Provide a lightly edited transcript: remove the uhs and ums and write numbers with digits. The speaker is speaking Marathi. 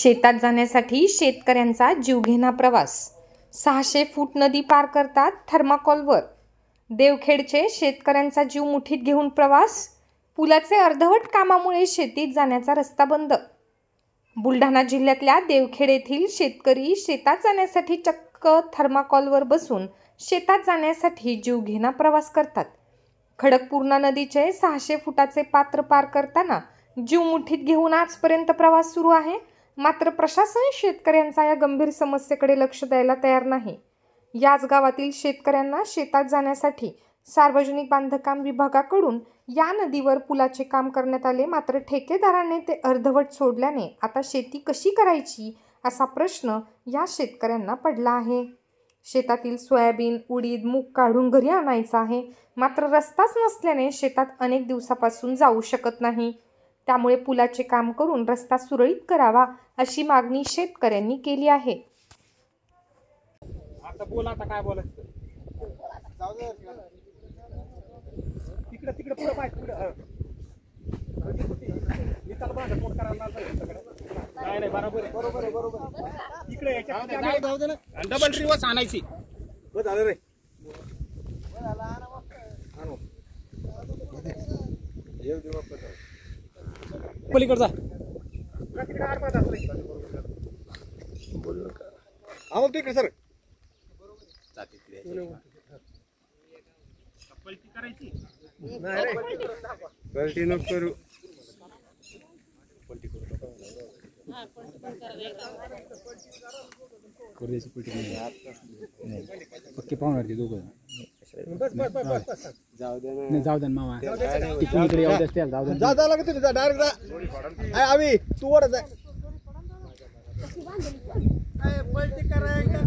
शेतात जाण्यासाठी शेतकऱ्यांचा जीवघेणा प्रवास. 600 फूट नदी पार करतात थर्माकोलवर. देवखेडचे शेतकऱ्यांचा जीव मुठीत घेऊन प्रवास. पुलाचे अर्धवट कामामुळे शेतीत जाण्याचा रस्ता बंद. बुलढाणा जिल्ह्यातल्या देवखेड येथील शेतकरी शेतात जाण्यासाठी चक्क थर्माकोलवर बसून शेतात जाण्यासाठी जीवघेणा प्रवास करतात. खडकपूर्णा नदीचे 600 फुटाचे पात्र पार करताना जीव मुठीत घेऊन आजपर्यंत प्रवास सुरू आहे. मात्र प्रशासन शेतकऱ्यांचा या गंभीर समस्येकडे लक्ष द्यायला तयार नाही. याच गावातील शेतकऱ्यांना शेतात जाण्यासाठी सार्वजनिक बांधकाम विभागाकडून या नदीवर पुलाचे काम करण्यात आले. मात्र ठेकेदाराने ते अर्धवट सोडल्याने आता शेती कशी करायची असा प्रश्न या शेतकऱ्यांना पडला आहे. शेतातील सोयाबीन, उडीद, मूग काढून घरी आणायचा आहे. मात्र रस्ताच नसल्याने शेतात अनेक दिवसापासून जाऊ शकत नाही. त्यामुळे पुलाचे काम करून रस्ता सुरळीत करावा अशी मागणी शेतकऱ्यांनी केली आहे. आता बोल, आता काय बोलायचं? तिकडे तिकडे पुढे पाय तिकडे निकाल बांधा कोण करायला नाही नाही बरोबर आहे बरोबर आहे बरोबर तिकडे याच्या डबल रिवर्स आणायची. बस झालं रे पलीकडे जा तिकडे आड पाहता बोल तिकडे सर पलटी करायची पलटी नको करू पलटी करू पक्के पाहुणार ते दोघं. जाऊ दे मामा तिकडे जाऊ दे जा लागत जा डायरेक्ट जा आम्ही तू वर जा पलटी करा एकदम